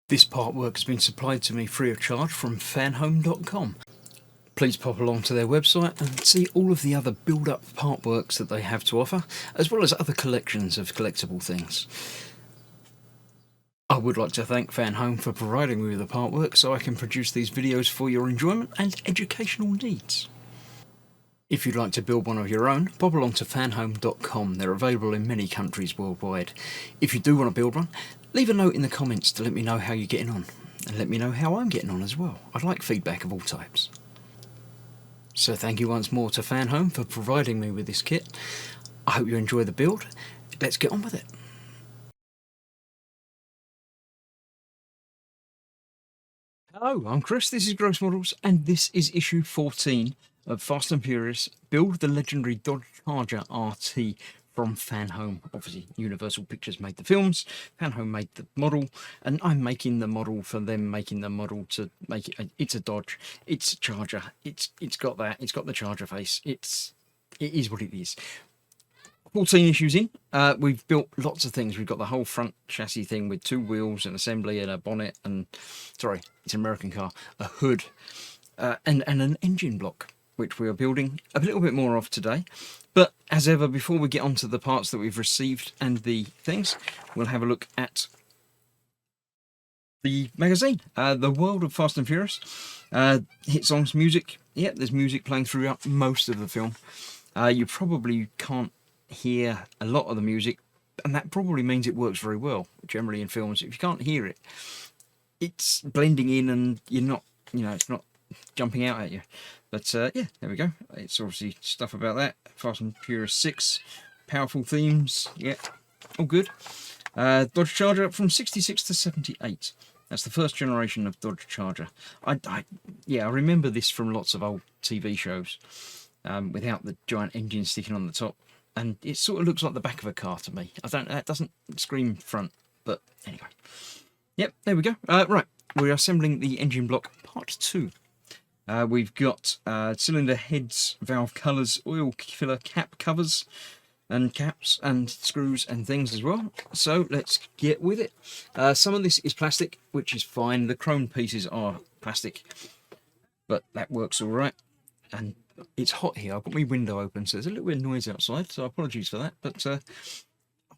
This part work has been supplied to me free of charge from Fanhome.com. Please pop along to their website and see all of the other build-up part works that they have to offer, as well as other collections of collectible things. I would like to thank Fanhome for providing me with the part work so I can produce these videos for your enjoyment and educational needs. If you'd like to build one of your own, pop along to fanhome.com. They're available in many countries worldwide. If you do want to build one, leave a note in the comments to let me know how you're getting on, and let me know how I'm getting on as well. I'd like feedback of all types. So thank you once more to Fanhome for providing me with this kit. I hope you enjoy the build. Let's get on with it. Hello, I'm Chris, this is Gross Models, and this is issue 14 of Fast and Furious Build the Legendary Dodge Charger RT from Fanhome. Obviously, Universal Pictures made the films, Fanhome made the model, and I'm making the model for them making the model to make it. It's a Dodge, it's a Charger, it's got that, it's got the Charger face, it is what it is. 14 issues in, we've built lots of things. We've got the whole front chassis thing with 2 wheels, an assembly and a bonnet, and sorry, it's an American car, a hood, and an engine block, which we are building a little bit more of today. But as ever, before we get on to the parts that we've received and the things, we'll have a look at the magazine, The World of Fast and Furious. Hit songs, music. Yeah, there's music playing throughout most of the film. You probably can't hear a lot of the music, and that probably means it works very well. Generally in films, if you can't hear it, it's blending in and you're not, it's not jumping out at you. But yeah, there we go. It's obviously stuff about that. Fast and Furious 6, powerful themes, yeah, all good. Dodge Charger from 66 to 78. That's the first generation of Dodge Charger. I remember this from lots of old TV shows, without the giant engine sticking on the top. And it sort of looks like the back of a car to me. That doesn't scream front, but anyway. Yep, there we go. Right, we're assembling the engine block part 2. We've got cylinder heads, valve colours, oil filler cap covers, and caps and screws and things as well. So let's get with it. Some of this is plastic, which is fine. The chrome pieces are plastic, but that works all right. And it's hot here. I've got my window open, so there's a little bit of noise outside, so apologies for that, but I'm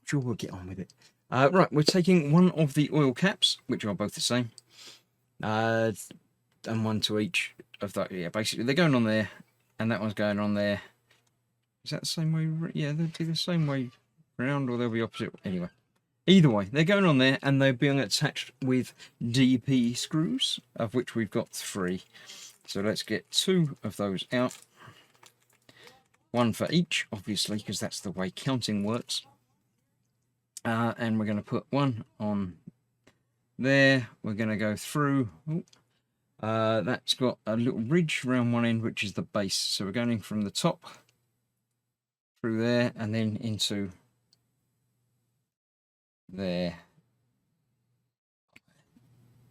sure we'll get on with it. Right, we're taking one of the oil caps, which are both the same, and one to each of that. Yeah, basically they're going on there, and that one's going on there. Is that the same way? Yeah, they'll be the same way round, or they'll be opposite. Anyway, either way, they're going on there, and they're being attached with DP screws, of which we've got 3. So let's get 2 of those out. 1 for each, obviously, because that's the way counting works. And we're going to put 1 on there. We're going to go through. That's got a little ridge around one end, which is the base. So we're going in from the top through there and then into there.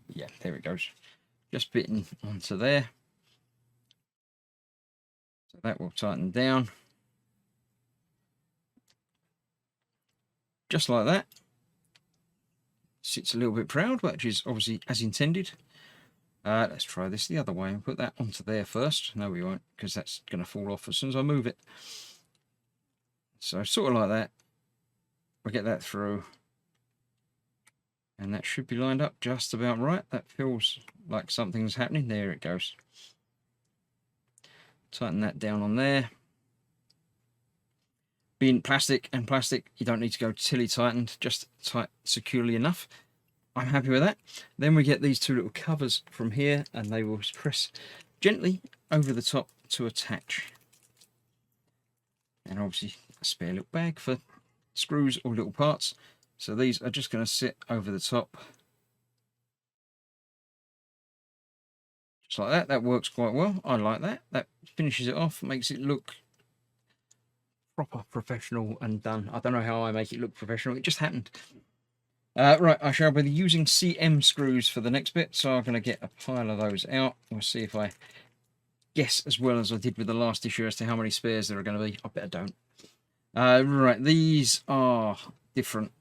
Yeah, there it goes. Just bitten onto there. So that will tighten down. Just like that. Sits a little bit proud, which is obviously as intended. Let's try this the other way and put that onto there first. No, we won't, because that's going to fall off as soon as I move it. So sort of like that. We'll get that through. And that should be lined up just about right. That feels like something's happening. There it goes. Tighten that down on there. Being plastic and plastic, you don't need to go tilly tightened, just tight securely enough. I'm happy with that. Then we get these 2 little covers from here, and they will press gently over the top to attach. And obviously a spare little bag for screws or little parts. So these are just going to sit over the top. Just like that. That works quite well. I like that. That finishes it off, makes it look proper professional and done. I don't know how I make it look professional. It just happened. Right, I shall be using CM screws for the next bit, so I'm going to get a pile of those out. We'll see if I guess as well as I did with the last issue as to how many spares there are going to be. I bet I don't. Right, these are different.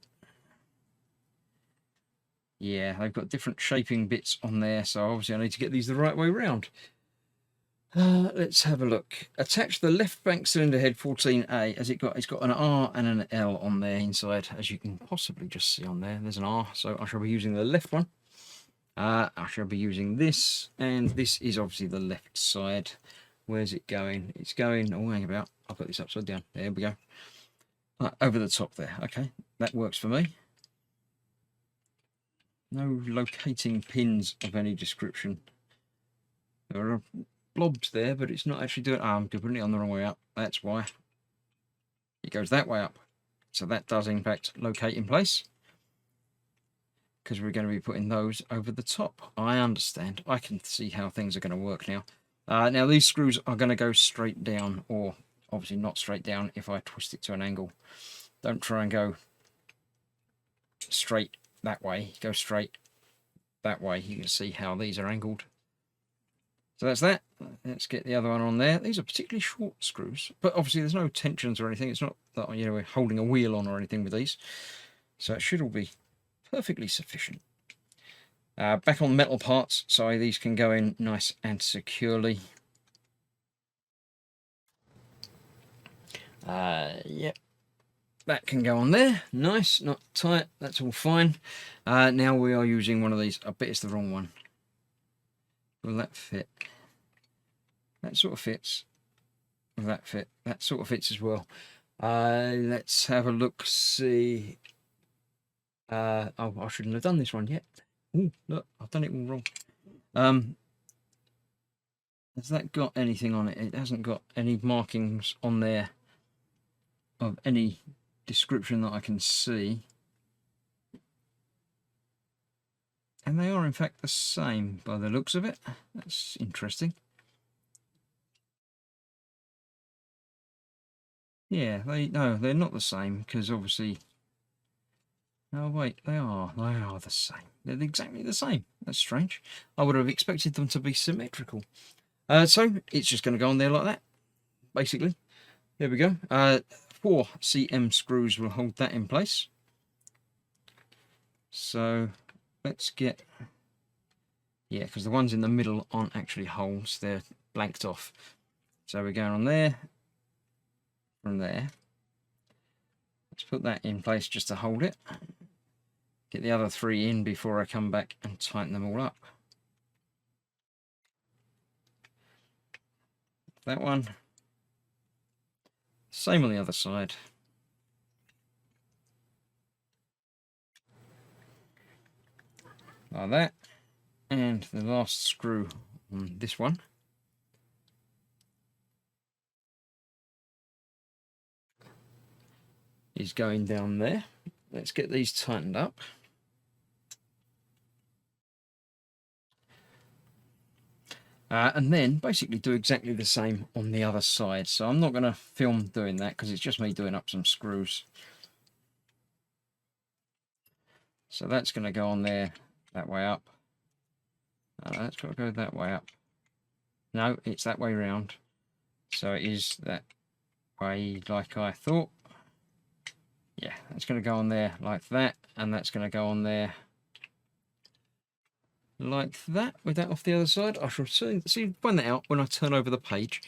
Yeah, they've got different shaping bits on there, so obviously I need to get these the right way round. Let's have a look. Attach the left bank cylinder head 14A as it's got an R and an L on there inside, as you can possibly just see on there. There's an R, so I shall be using the left one. I shall be using this, and this is obviously the left side. Where's it going? It's going, oh, hang about. I've got this upside down. There we go. Over the top there. Okay, that works for me. No locating pins of any description. There are blobs there, but it's not actually doing... Oh, I'm putting it on the wrong way up. That's why. It goes that way up. So that does, in fact, locate in place. Because we're going to be putting those over the top. I understand. I can see how things are going to work now. Now, these screws are going to go straight down, or obviously not straight down if I twist it to an angle. Don't try and go straight that way. Go straight that way. You can see how these are angled. So that's that. Let's get the other one on there. These are particularly short screws, but obviously there's no tensions or anything. It's not that, you know, we're holding a wheel on or anything with these. So it should all be perfectly sufficient. Back on metal parts, so these can go in nice and securely. Yep. That can go on there. Nice, not tight. That's all fine. Now we are using one of these. I bet it's the wrong one. Will that fit? That sort of fits. Will that fit? That sort of fits as well. Let's have a look, see. Oh, I shouldn't have done this one yet. Oh, look, I've done it all wrong. Has that got anything on it? It hasn't got any markings on there of any description that I can see. And they are in fact the same by the looks of it. That's interesting. Yeah, they're not the same, because obviously... Oh wait, they are the same. They're exactly the same. That's strange. I would have expected them to be symmetrical. So it's just going to go on there like that, basically. There we go. 4 cm screws will hold that in place. So let's get... Yeah, because the ones in the middle aren't actually holes. They're blanked off. So we're going on there. From there. Let's put that in place just to hold it. Get the other 3 in before I come back and tighten them all up. That one. Same on the other side. Like that. And the last screw on this one. Is going down there. Let's get these tightened up. And then basically do exactly the same on the other side. So I'm not going to film doing that because it's just me doing up some screws. So that's going to go on there that way up. That's got to go that way up. No, it's that way round. So it is that way like I thought. Yeah, that's going to go on there like that. And that's going to go on there like that, with that off the other side. I shall find that out when I turn over the page.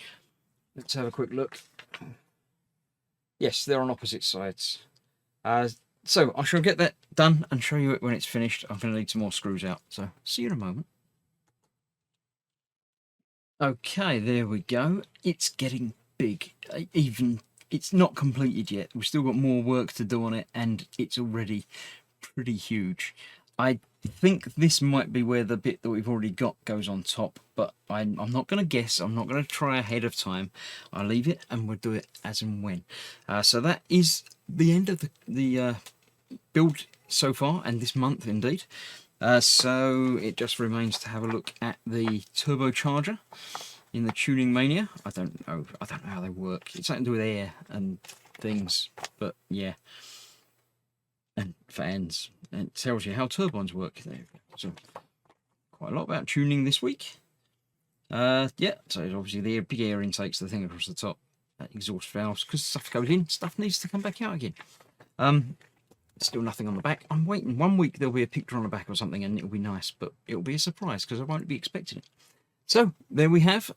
Let's have a quick look. Yes, they're on opposite sides. So I shall get that done and show you it when it's finished. I'm going to need some more screws out, so see you in a moment. Okay, there we go. It's getting big. Even it's not completed yet. We've still got more work to do on it, and it's already pretty huge. I think this might be where the bit that we've already got goes on top, but I'm not going to guess. I'm not going to try ahead of time. I'll leave it and we'll do it as and when. So that is the end of the build so far, and this month indeed. So it just remains to have a look at the turbocharger in the Tuning Mania. I don't know how they work. It's something to do with air and things, but yeah. And fans, and it tells you how turbines work. So quite a lot about tuning this week. Yeah, so obviously the big air intakes, the thing across the top, exhaust valves, because stuff goes in, stuff needs to come back out again. Still nothing on the back. I'm waiting. 1 week there'll be a picture on the back or something, and it'll be nice, but it'll be a surprise because I won't be expecting it. So there we have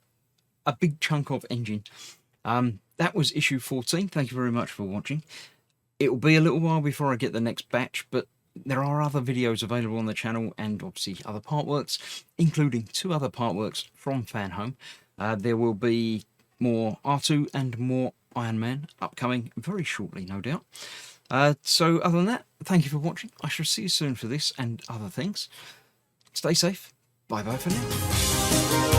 a big chunk of engine. That was issue 14. Thank you very much for watching. It will be a little while before I get the next batch, but there are other videos available on the channel, and obviously other partworks, including 2 other partworks from Fanhome. There will be more R2 and more Iron Man upcoming very shortly, no doubt. So other than that, thank you for watching. I shall see you soon for this and other things. Stay safe. Bye bye for now.